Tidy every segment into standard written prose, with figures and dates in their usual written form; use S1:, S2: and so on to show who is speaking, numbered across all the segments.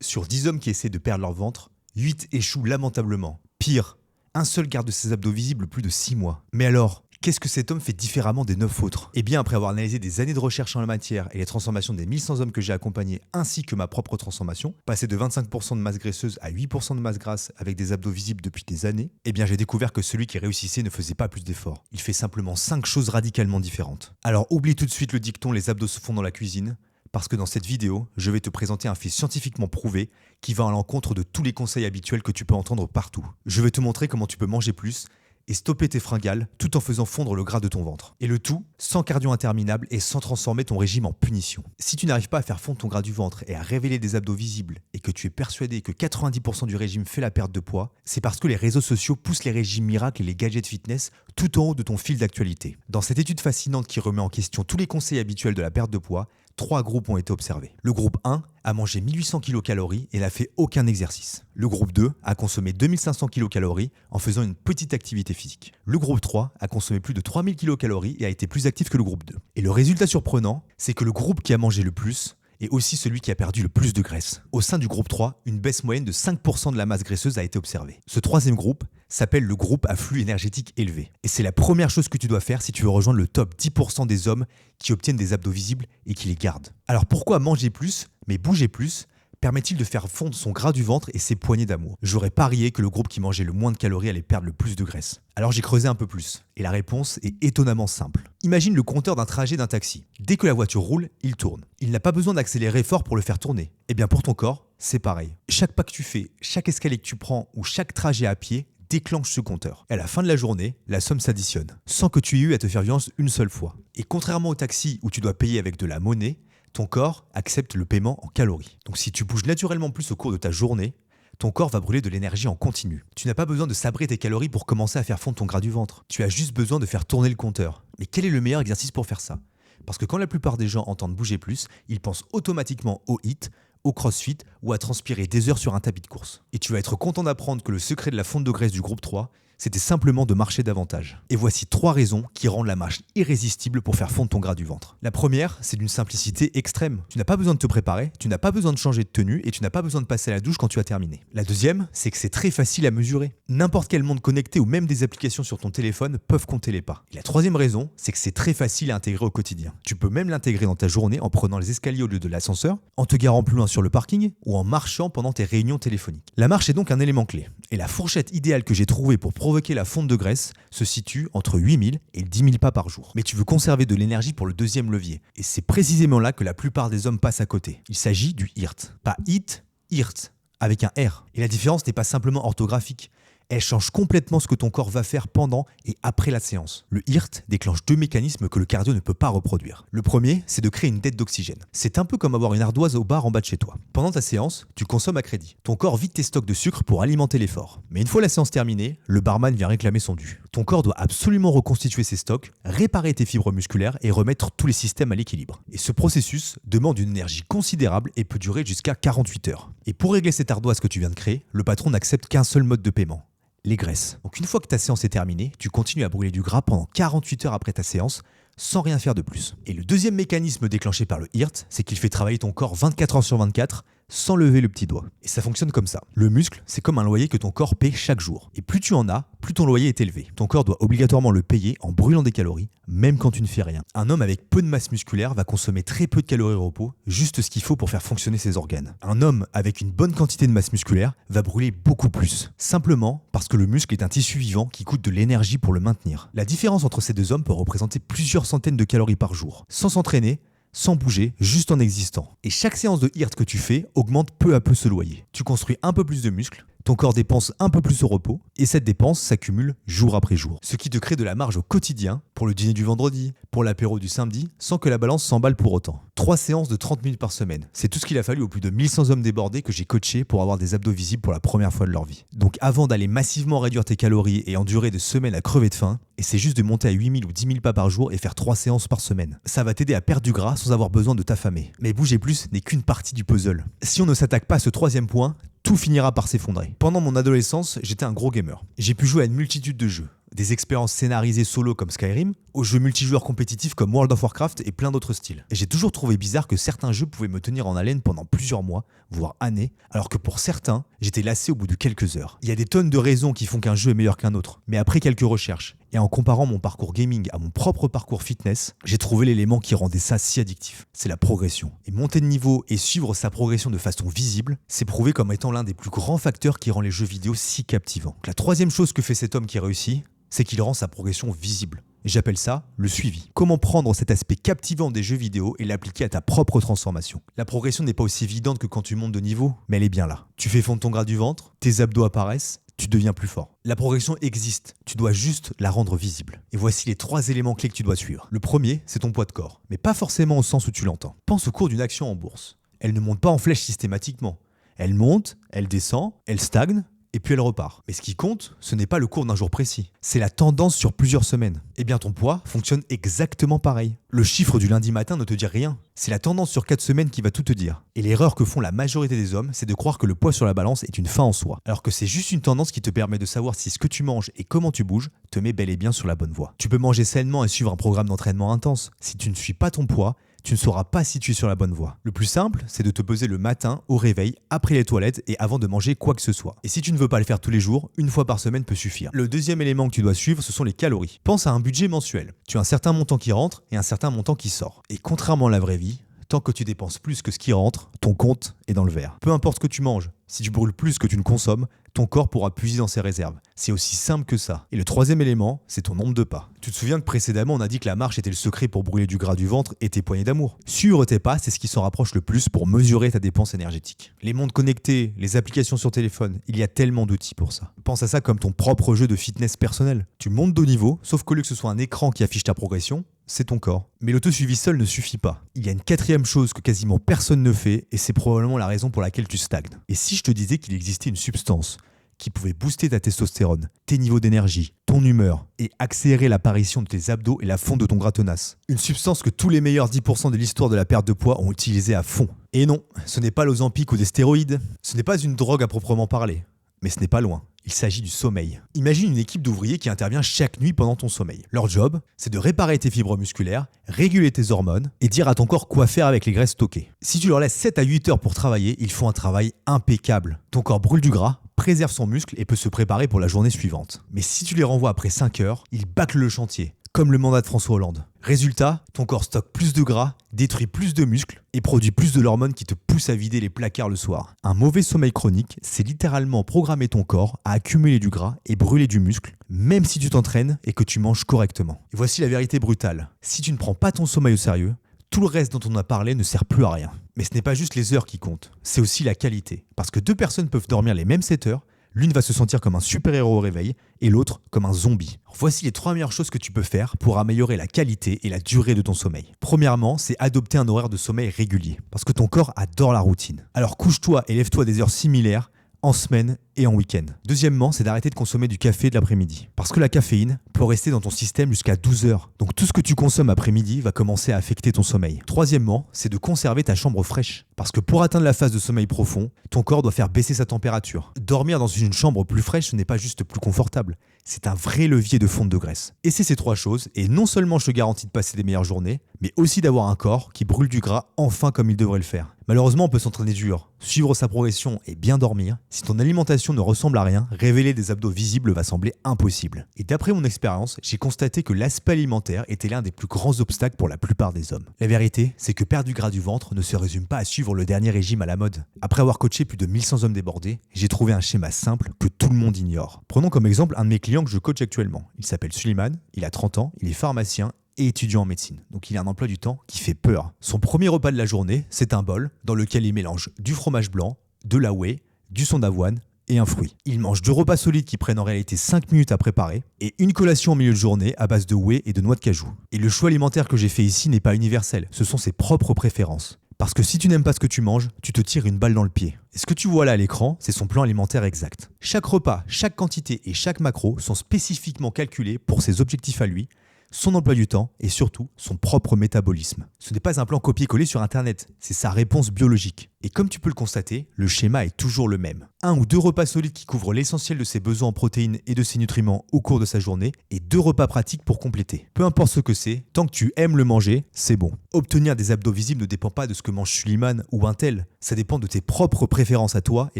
S1: Sur 10 hommes qui essaient de perdre leur ventre, 8 échouent lamentablement. Pire, un seul garde ses abdos visibles plus de 6 mois. Mais alors, qu'est-ce que cet homme fait différemment des 9 autres? Eh bien, après avoir analysé des années de recherche en la matière et les transformations des 1100 hommes que j'ai accompagnés ainsi que ma propre transformation, passé de 25% de masse graisseuse à 8% de masse grasse avec des abdos visibles depuis des années, eh bien j'ai découvert que celui qui réussissait ne faisait pas plus d'efforts. Il fait simplement 5 choses radicalement différentes. Alors oublie tout de suite le dicton les abdos se font dans la cuisine, parce que dans cette vidéo, je vais te présenter un fait scientifiquement prouvé qui va à l'encontre de tous les conseils habituels que tu peux entendre partout. Je vais te montrer comment tu peux manger plus et stopper tes fringales tout en faisant fondre le gras de ton ventre. Et le tout sans cardio interminable et sans transformer ton régime en punition. Si tu n'arrives pas à faire fondre ton gras du ventre et à révéler des abdos visibles et que tu es persuadé que 90% du régime fait la perte de poids, c'est parce que les réseaux sociaux poussent les régimes miracles et les gadgets fitness tout en haut de ton fil d'actualité. Dans cette étude fascinante qui remet en question tous les conseils habituels de la perte de poids, 3 groupes ont été observés. Le groupe 1 a mangé 1800 kcal et n'a fait aucun exercice. Le groupe 2 a consommé 2500 kcal en faisant une petite activité physique. Le groupe 3 a consommé plus de 3000 kcal et a été plus actif que le groupe 2. Et le résultat surprenant, c'est que le groupe qui a mangé le plus est aussi celui qui a perdu le plus de graisse. Au sein du groupe 3, une baisse moyenne de 5% de la masse graisseuse a été observée. Ce troisième groupe s'appelle le groupe à flux énergétique élevé. Et c'est la première chose que tu dois faire si tu veux rejoindre le top 10% des hommes qui obtiennent des abdos visibles et qui les gardent. Alors pourquoi manger plus, mais bouger plus, permet-il de faire fondre son gras du ventre et ses poignées d'amour? J'aurais parié que le groupe qui mangeait le moins de calories allait perdre le plus de graisse. Alors j'ai creusé un peu plus, et la réponse est étonnamment simple. Imagine le compteur d'un trajet d'un taxi. Dès que la voiture roule, il tourne. Il n'a pas besoin d'accélérer fort pour le faire tourner. Eh bien pour ton corps, c'est pareil. Chaque pas que tu fais, chaque escalier que tu prends ou chaque trajet à pied déclenche ce compteur. Et à la fin de la journée, la somme s'additionne, sans que tu aies eu à te faire violence une seule fois. Et contrairement au taxi où tu dois payer avec de la monnaie, ton corps accepte le paiement en calories. Donc si tu bouges naturellement plus au cours de ta journée, ton corps va brûler de l'énergie en continu. Tu n'as pas besoin de sabrer tes calories pour commencer à faire fondre ton gras du ventre. Tu as juste besoin de faire tourner le compteur. Mais quel est le meilleur exercice pour faire ça? Parce que quand la plupart des gens entendent bouger plus, ils pensent automatiquement au HIIT, au crossfit ou à transpirer des heures sur un tapis de course. Et tu vas être content d'apprendre que le secret de la fonte de graisse du groupe 3, c'était simplement de marcher davantage. Et voici 3 raisons qui rendent la marche irrésistible pour faire fondre ton gras du ventre. La première, c'est d'une simplicité extrême. Tu n'as pas besoin de te préparer, tu n'as pas besoin de changer de tenue et tu n'as pas besoin de passer à la douche quand tu as terminé. La deuxième, c'est que c'est très facile à mesurer. N'importe quelle montre connectée ou même des applications sur ton téléphone peuvent compter les pas. Et la troisième raison, c'est que c'est très facile à intégrer au quotidien. Tu peux même l'intégrer dans ta journée en prenant les escaliers au lieu de l'ascenseur, en te garant plus loin sur le parking ou en marchant pendant tes réunions téléphoniques. La marche est donc un élément clé. Et la fourchette idéale que j'ai trouvée pour provoquer la fonte de graisse se situe entre 8000 et 10 000 pas par jour. Mais tu veux conserver de l'énergie pour le deuxième levier. Et c'est précisément là que la plupart des hommes passent à côté. Il s'agit du HIIT. Pas HIIT, HIIT, avec un R. Et la différence n'est pas simplement orthographique. Elle change complètement ce que ton corps va faire pendant et après la séance. Le HIIT déclenche 2 mécanismes que le cardio ne peut pas reproduire. Le premier, c'est de créer une dette d'oxygène. C'est un peu comme avoir une ardoise au bar en bas de chez toi. Pendant ta séance, tu consommes à crédit. Ton corps vide tes stocks de sucre pour alimenter l'effort. Mais une fois la séance terminée, le barman vient réclamer son dû. Ton corps doit absolument reconstituer ses stocks, réparer tes fibres musculaires et remettre tous les systèmes à l'équilibre. Et ce processus demande une énergie considérable et peut durer jusqu'à 48 heures. Et pour régler cette ardoise que tu viens de créer, le patron n'accepte qu'un seul mode de paiement: les graisses. Donc une fois que ta séance est terminée, tu continues à brûler du gras pendant 48 heures après ta séance, sans rien faire de plus. Et le deuxième mécanisme déclenché par le HIIT, c'est qu'il fait travailler ton corps 24 heures sur 24, sans lever le petit doigt. Et ça fonctionne comme ça. Le muscle, c'est comme un loyer que ton corps paie chaque jour. Et plus tu en as, plus ton loyer est élevé. Ton corps doit obligatoirement le payer en brûlant des calories, même quand tu ne fais rien. Un homme avec peu de masse musculaire va consommer très peu de calories au repos, juste ce qu'il faut pour faire fonctionner ses organes. Un homme avec une bonne quantité de masse musculaire va brûler beaucoup plus, simplement parce que le muscle est un tissu vivant qui coûte de l'énergie pour le maintenir. La différence entre ces deux hommes peut représenter plusieurs centaines de calories par jour. Sans s'entraîner, sans bouger, juste en existant. Et chaque séance de HIIT que tu fais augmente peu à peu ce loyer. Tu construis un peu plus de muscles, ton corps dépense un peu plus au repos, et cette dépense s'accumule jour après jour. Ce qui te crée de la marge au quotidien, pour le dîner du vendredi, pour l'apéro du samedi, sans que la balance s'emballe pour autant. 3 séances de 30 minutes par semaine. C'est tout ce qu'il a fallu aux plus de 1100 hommes débordés que j'ai coachés pour avoir des abdos visibles pour la première fois de leur vie. Donc avant d'aller massivement réduire tes calories et endurer des semaines à crever de faim, essaie juste de monter à 8000 ou 10 000 pas par jour et faire 3 séances par semaine. Ça va t'aider à perdre du gras sans avoir besoin de t'affamer. Mais bouger plus n'est qu'une partie du puzzle. Si on ne s'attaque pas à ce troisième point, tout finira par s'effondrer. Pendant mon adolescence, j'étais un gros gamer. J'ai pu jouer à une multitude de jeux. des expériences scénarisées solo comme Skyrim, aux jeux multijoueurs compétitifs comme World of Warcraft et plein d'autres styles. Et j'ai toujours trouvé bizarre que certains jeux pouvaient me tenir en haleine pendant plusieurs mois, voire années, alors que pour certains, j'étais lassé au bout de quelques heures. Il y a des tonnes de raisons qui font qu'un jeu est meilleur qu'un autre, mais après quelques recherches, et en comparant mon parcours gaming à mon propre parcours fitness, j'ai trouvé l'élément qui rendait ça si addictif. C'est la progression. Et monter de niveau et suivre sa progression de façon visible, c'est prouvé comme étant l'un des plus grands facteurs qui rend les jeux vidéo si captivants. Donc la troisième chose que fait cet homme qui réussit, c'est qu'il rend sa progression visible. Et j'appelle ça le suivi. Comment prendre cet aspect captivant des jeux vidéo et l'appliquer à ta propre transformation. La progression n'est pas aussi évidente que quand tu montes de niveau, mais elle est bien là. Tu fais fondre ton gras du ventre, tes abdos apparaissent, tu deviens plus fort. La progression existe, tu dois juste la rendre visible. Et voici les 3 éléments clés que tu dois suivre. Le premier, c'est ton poids de corps, mais pas forcément au sens où tu l'entends. Pense au cours d'une action en bourse. Elle ne monte pas en flèche systématiquement. Elle monte, elle descend, elle stagne, et puis elle repart. Mais ce qui compte, ce n'est pas le cours d'un jour précis, c'est la tendance sur plusieurs semaines. Eh bien ton poids fonctionne exactement pareil. Le chiffre du lundi matin ne te dit rien, c'est la tendance sur 4 semaines qui va tout te dire. Et l'erreur que font la majorité des hommes, c'est de croire que le poids sur la balance est une fin en soi, alors que c'est juste une tendance qui te permet de savoir si ce que tu manges et comment tu bouges te met bel et bien sur la bonne voie. Tu peux manger sainement et suivre un programme d'entraînement intense. Si tu ne suis pas ton poids, tu ne sauras pas si tu es sur la bonne voie. Le plus simple, c'est de te peser le matin, au réveil, après les toilettes et avant de manger quoi que ce soit. Et si tu ne veux pas le faire tous les jours, une fois par semaine peut suffire. Le deuxième élément que tu dois suivre, ce sont les calories. Pense à un budget mensuel. Tu as un certain montant qui rentre et un certain montant qui sort. Et contrairement à la vraie vie, tant que tu dépenses plus que ce qui rentre, ton compte est dans le vert. Peu importe ce que tu manges, si tu brûles plus que tu ne consommes, ton corps pourra puiser dans ses réserves. C'est aussi simple que ça. Et le troisième élément, c'est ton nombre de pas. Tu te souviens que précédemment, on a dit que la marche était le secret pour brûler du gras du ventre et tes poignées d'amour. Suivre tes pas, c'est ce qui s'en rapproche le plus pour mesurer ta dépense énergétique. Les montres connectées, les applications sur téléphone, il y a tellement d'outils pour ça. Pense à ça comme ton propre jeu de fitness personnel. Tu montes de niveau, sauf qu'au lieu que ce soit un écran qui affiche ta progression, c'est ton corps. Mais l'auto-suivi seul ne suffit pas. Il y a une quatrième chose que quasiment personne ne fait et c'est probablement la raison pour laquelle tu stagnes. Et si je te disais qu'il existait une substance qui pouvait booster ta testostérone, tes niveaux d'énergie, ton humeur et accélérer l'apparition de tes abdos et la fonte de ton gras tenace. Une substance que tous les meilleurs 10% de l'histoire de la perte de poids ont utilisée à fond. Et non, ce n'est pas l'Ozempic ou des stéroïdes, ce n'est pas une drogue à proprement parler, mais ce n'est pas loin. Il s'agit du sommeil. Imagine une équipe d'ouvriers qui intervient chaque nuit pendant ton sommeil. Leur job, c'est de réparer tes fibres musculaires, réguler tes hormones et dire à ton corps quoi faire avec les graisses stockées. Si tu leur laisses 7 à 8 heures pour travailler, ils font un travail impeccable. Ton corps brûle du gras, préserve son muscle et peut se préparer pour la journée suivante. Mais si tu les renvoies après 5 heures, ils bâclent le chantier, comme le mandat de François Hollande. Résultat, ton corps stocke plus de gras, détruit plus de muscles et produit plus de l'hormone qui te pousse à vider les placards le soir. Un mauvais sommeil chronique, c'est littéralement programmer ton corps à accumuler du gras et brûler du muscle, même si tu t'entraînes et que tu manges correctement. Et voici la vérité brutale. Si tu ne prends pas ton sommeil au sérieux, tout le reste dont on a parlé ne sert plus à rien. Mais ce n'est pas juste les heures qui comptent, c'est aussi la qualité. Parce que 2 personnes peuvent dormir les mêmes 7 heures, l'une va se sentir comme un super-héros au réveil et l'autre comme un zombie. Voici les 3 meilleures choses que tu peux faire pour améliorer la qualité et la durée de ton sommeil. Premièrement, c'est adopter un horaire de sommeil régulier, parce que ton corps adore la routine. Alors couche-toi et lève-toi à des heures similaires, en semaine et en week-end. Deuxièmement, c'est d'arrêter de consommer du café de l'après-midi. Parce que la caféine peut rester dans ton système jusqu'à 12 heures. Donc tout ce que tu consommes après-midi va commencer à affecter ton sommeil. Troisièmement, c'est de conserver ta chambre fraîche. Parce que pour atteindre la phase de sommeil profond, ton corps doit faire baisser sa température. Dormir dans une chambre plus fraîche, ce n'est pas juste plus confortable. C'est un vrai levier de fonte de graisse. Et c'est ces 3 choses, et non seulement je te garantis de passer des meilleures journées, mais aussi d'avoir un corps qui brûle du gras enfin comme il devrait le faire. Malheureusement, on peut s'entraîner dur, suivre sa progression et bien dormir. Si ton alimentation ne ressemble à rien, révéler des abdos visibles va sembler impossible. Et d'après mon expérience, j'ai constaté que l'aspect alimentaire était l'un des plus grands obstacles pour la plupart des hommes. La vérité, c'est que perdre du gras du ventre ne se résume pas à suivre le dernier régime à la mode. Après avoir coaché plus de 1100 hommes débordés, j'ai trouvé un schéma simple que tout le monde ignore. Prenons comme exemple un de mes clients que je coach actuellement. Il s'appelle Suleiman, il a 30 ans, il est pharmacien et étudiant en médecine. Donc il a un emploi du temps qui fait peur. Son premier repas de la journée, c'est un bol dans lequel il mélange du fromage blanc, de la whey, du son d'avoine et un fruit. Il mange 2 repas solides qui prennent en réalité 5 minutes à préparer et une collation au milieu de journée à base de whey et de noix de cajou. Et le choix alimentaire que j'ai fait ici n'est pas universel, ce sont ses propres préférences. Parce que si tu n'aimes pas ce que tu manges, tu te tires une balle dans le pied. Et ce que tu vois là à l'écran, c'est son plan alimentaire exact. Chaque repas, chaque quantité et chaque macro sont spécifiquement calculés pour ses objectifs à lui, son emploi du temps et surtout son propre métabolisme. Ce n'est pas un plan copié-collé sur internet, c'est sa réponse biologique. Et comme tu peux le constater, le schéma est toujours le même. 1 ou 2 repas solides qui couvrent l'essentiel de ses besoins en protéines et de ses nutriments au cours de sa journée, et 2 repas pratiques pour compléter. Peu importe ce que c'est, tant que tu aimes le manger, c'est bon. Obtenir des abdos visibles ne dépend pas de ce que mange Suleiman ou un tel, ça dépend de tes propres préférences à toi et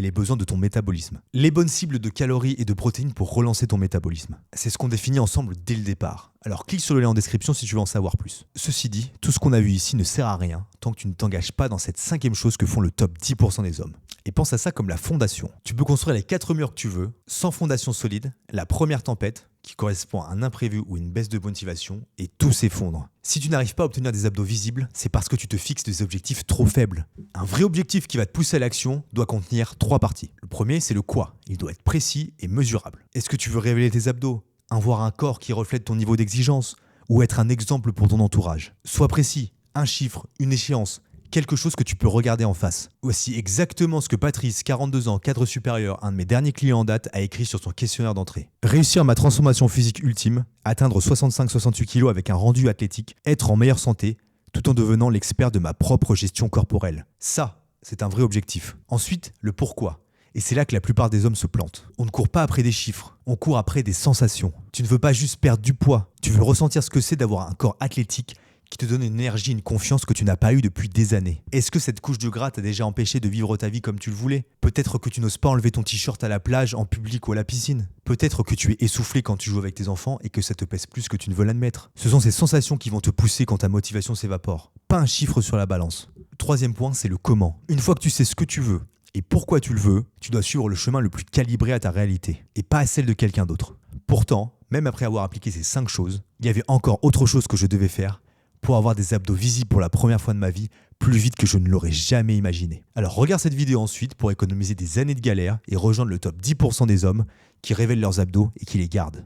S1: les besoins de ton métabolisme. Les bonnes cibles de calories et de protéines pour relancer ton métabolisme. C'est ce qu'on définit ensemble dès le départ. Alors clique sur le lien en description si tu veux en savoir plus. Ceci dit, tout ce qu'on a vu ici ne sert à rien tant que tu ne t'engages pas dans cette 5e chose que font le top 10% des hommes. Et pense à ça comme la fondation. Tu peux construire les 4 murs que tu veux, sans fondation solide, la première tempête, qui correspond à un imprévu ou une baisse de motivation, et tout s'effondre. Si tu n'arrives pas à obtenir des abdos visibles, c'est parce que tu te fixes des objectifs trop faibles. Un vrai objectif qui va te pousser à l'action doit contenir 3 parties. Le premier, c'est le quoi. Il doit être précis et mesurable. Est-ce que tu veux révéler tes abdos, avoir un corps qui reflète ton niveau d'exigence, ou être un exemple pour ton entourage? Sois précis, un chiffre, une échéance, quelque chose que tu peux regarder en face. Voici exactement ce que Patrice, 42 ans, cadre supérieur, un de mes derniers clients en date, a écrit sur son questionnaire d'entrée. Réussir ma transformation physique ultime, atteindre 65-68 kg avec un rendu athlétique, être en meilleure santé, tout en devenant l'expert de ma propre gestion corporelle. Ça, c'est un vrai objectif. Ensuite, le pourquoi. Et c'est là que la plupart des hommes se plantent. On ne court pas après des chiffres, on court après des sensations. Tu ne veux pas juste perdre du poids, tu veux ressentir ce que c'est d'avoir un corps athlétique qui te donne une énergie, une confiance que tu n'as pas eu depuis des années. Est-ce que cette couche de gras t'a déjà empêché de vivre ta vie comme tu le voulais? Peut-être que tu n'oses pas enlever ton t-shirt à la plage, en public ou à la piscine. Peut-être que tu es essoufflé quand tu joues avec tes enfants et que ça te pèse plus que tu ne veux l'admettre. Ce sont ces sensations qui vont te pousser quand ta motivation s'évapore. Pas un chiffre sur la balance. 3e point, c'est le comment. Une fois que tu sais ce que tu veux et pourquoi tu le veux, tu dois suivre le chemin le plus calibré à ta réalité et pas à celle de quelqu'un d'autre. Pourtant, même après avoir appliqué ces 5 choses, il y avait encore autre chose que je devais faire pour avoir des abdos visibles pour la première fois de ma vie, plus vite que je ne l'aurais jamais imaginé. Alors regarde cette vidéo ensuite pour économiser des années de galère et rejoindre le top 10% des hommes qui révèlent leurs abdos et qui les gardent.